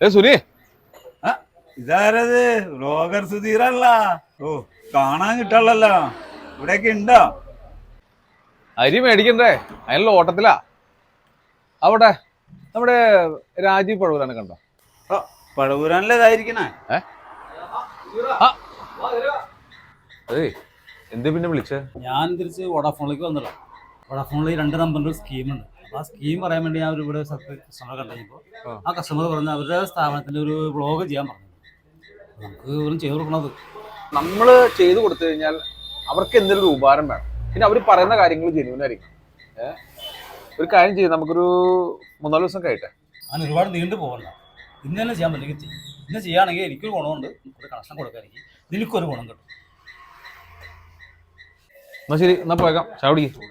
Suni ഇതാരത് vlogger സുധീറല്ല. ഓ, കാണാൻ കിട്ടാളല്ലോ. ഇവിടെയൊക്കെ ഉണ്ടോ? അരി മേടിക്കണ്ടേ? അതിനുള്ള ഓട്ടത്തിലാ. അവിടെ നമ്മുടെ രാജീവ് പഴവൂരാനെ കണ്ടോ? പഴവൂരാനല്ലേതായിരിക്കണേ. അതെ, എന്ത് പിന്നെ വിളിച്ചേ? ഞാൻ തിരിച്ച് വോഡാഫോണിലേക്ക് വന്നല്ലോ. വോഡാഫോണിൽ 2 നമ്പറിൻ്റെ ഒരു സ്കീമുണ്ട്. അപ്പോൾ ആ സ്കീം പറയാൻ വേണ്ടി ഞാൻ ഇവിടെ കസ്റ്റമറെ കണ്ടുകഴിഞ്ഞപ്പോൾ ആ കസ്റ്റമർ പറഞ്ഞ് അവരുടെ സ്ഥാപനത്തിൻ്റെ ഒരു വ്ളോഗ് ചെയ്യാൻ പറഞ്ഞു. നമുക്ക് ഇവരും ചെയ്ത് കൊടുക്കണത് നമ്മൾ ചെയ്തു കൊടുത്തു കഴിഞ്ഞാൽ അവർക്ക് എന്തെങ്കിലും ഒരു ഉപകാരം വേണം. പിന്നെ അവർ പറയുന്ന കാര്യങ്ങൾ ജെന്യൂനായിരിക്കും. ഒരു കാര്യം ചെയ്യും, നമുക്കൊരു 3-4 ദിവസം കഴിയട്ടെ. ഞാൻ ഒരുപാട് നീണ്ടു പോകണ്ട. ഇന്ന് തന്നെ ചെയ്യാൻ പറ്റില്ലെങ്കിൽ ചെയ്യും. ഇന്ന് ചെയ്യുകയാണെങ്കിൽ എനിക്കൊരു ഗുണമുണ്ട്, ഒരു കണക്ഷൻ കൊടുക്കാനെങ്കിൽ നിനക്കൊരു ഗുണം കിട്ടും. എന്നാ ശരി, എന്നാ പോയേക്കാം. ചായ കുടിക്ക്.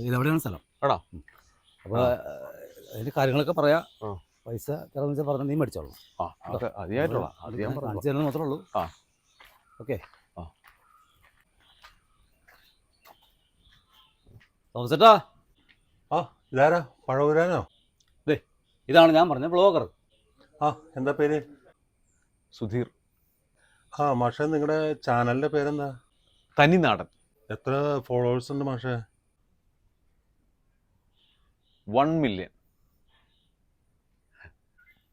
ഇതെവിടെയാണ് സ്ഥലം എടാ, അപ്പോൾ അതിൻ്റെ കാര്യങ്ങളൊക്കെ പറയാം. പൈസ തരാമെന്ന് വെച്ചാൽ പറഞ്ഞാൽ നീ മേടിച്ചോളൂ. കാണിച്ചു തരുന്നത് മാത്രമേ ഉള്ളൂ. ഓക്കെ. തോമസേട്ടാ, ഇതാരാ? പഴവൂരാനോ? ഇതാണ് ഞാൻ പറഞ്ഞ ബ്ലോഗർ. എന്താ പേര്? സുധീർ. മാഷേ, നിങ്ങളുടെ ചാനലിൻ്റെ പേരെന്താ? തനിനാടൻ. എത്ര ഫോളോവേഴ്സ് ഉണ്ട് മാഷേ? 1 മില്യൺ.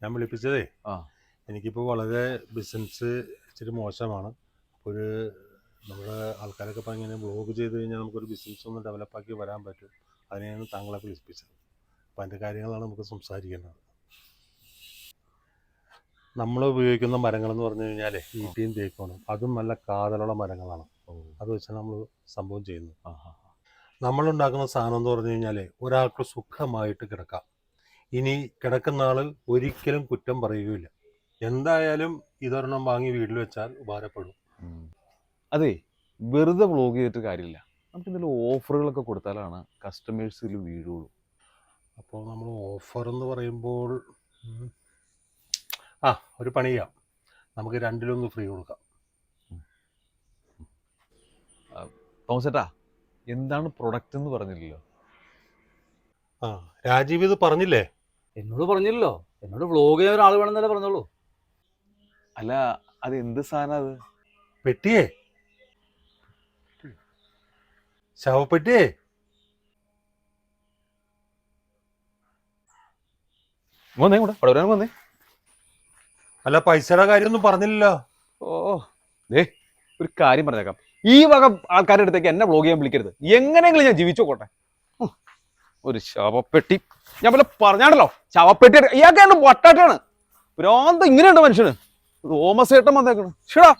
ഞാൻ വിളിപ്പിച്ചതേ, എനിക്കിപ്പോൾ വളരെ ബിസിനസ് ഇച്ചിരി മോശമാണ്. അപ്പോൾ നമ്മുടെ ആൾക്കാരൊക്കെ ഇപ്പം ഇങ്ങനെ ബ്ലോഗ് ചെയ്ത് കഴിഞ്ഞാൽ നമുക്കൊരു ബിസിനസ് ഒന്ന് ഡെവലപ്പാക്കി വരാൻ പറ്റും. അതിനെയാണ് താങ്കളെ വിളിപ്പിച്ചത്. അപ്പം അതിൻ്റെ കാര്യങ്ങളാണ് നമുക്ക് സംസാരിക്കേണ്ടത്. നമ്മൾ ഉപയോഗിക്കുന്ന മരങ്ങളെന്ന് പറഞ്ഞു കഴിഞ്ഞാൽ ഈട്ടിയും തേക്കുമാണ്. അതും നല്ല കാതലുള്ള മരങ്ങളാണ്. അത് വെച്ചാണ് നമ്മൾ സംഭവം ചെയ്യുന്നത്. നമ്മളുണ്ടാക്കുന്ന സാധനം എന്ന് പറഞ്ഞു കഴിഞ്ഞാൽ ഒരാൾക്ക് സുഖമായിട്ട് കിടക്കാം. ഇനി കിടക്കുന്ന ആൾ ഒരിക്കലും കുറ്റം പറയുകയില്ല. എന്തായാലും ഇതൊരെണ്ണം വാങ്ങി വീട്ടിൽ വെച്ചാൽ ഉപകാരപ്പെടും. അതെ, വെറുതെ വ്ളോഗ് ചെയ്തിട്ട് കാര്യമില്ല. നമുക്ക് എന്തെങ്കിലും ഓഫറുകളൊക്കെ കൊടുത്താലാണ് കസ്റ്റമേഴ്സിൽ വീഴുള്ളൂ. അപ്പോൾ നമ്മൾ ഓഫർ എന്ന് പറയുമ്പോൾ ഒരു പണി ചെയ്യാം. നമുക്ക് 2-1 ഫ്രീ കൊടുക്കാം. തോമസേട്ടാ, എന്താണ് പ്രൊഡക്റ്റ് എന്ന് പറഞ്ഞില്ലല്ലോ. രാജീവ് ഇത് പറഞ്ഞില്ലേ? എന്നോട് പറഞ്ഞില്ലല്ലോ. എന്നോട് വ്ളോഗ് ചെയ്യാൻ ഒരാൾ വേണമെന്നല്ലേ പറഞ്ഞോളൂ. അല്ല, അത് എന്ത് സാധനം? അത് പെട്ടിയേ, ശവപ്പെട്ടിയേ. വന്നേ കൂടെ പടവരാൻ വന്നേ. അല്ല, പൈസയുടെ കാര്യമൊന്നും പറഞ്ഞില്ലല്ലോ. ഒരു കാര്യം പറഞ്ഞേക്കാം, ഈ വക ആൾക്കാരുടെ അടുത്തേക്ക് എന്നെ വ്ളോഗ് ചെയ്യാൻ വിളിക്കരുത്. എങ്ങനെയെങ്കിലും ഞാൻ ജീവിച്ചോട്ടെ. ഒരു ശവപ്പെട്ടി, ഞാൻ വല്ല പറഞ്ഞാണല്ലോ, ശവപ്പെട്ടി. ഇയാൾക്ക് എന്റെ വട്ടാട്ടാണ് ഭ്രാന്ത്. ഇങ്ങനെയുണ്ട് മനുഷ്യന്. തോമസേട്ടൻ വന്നേക്കണം. ഷടാ.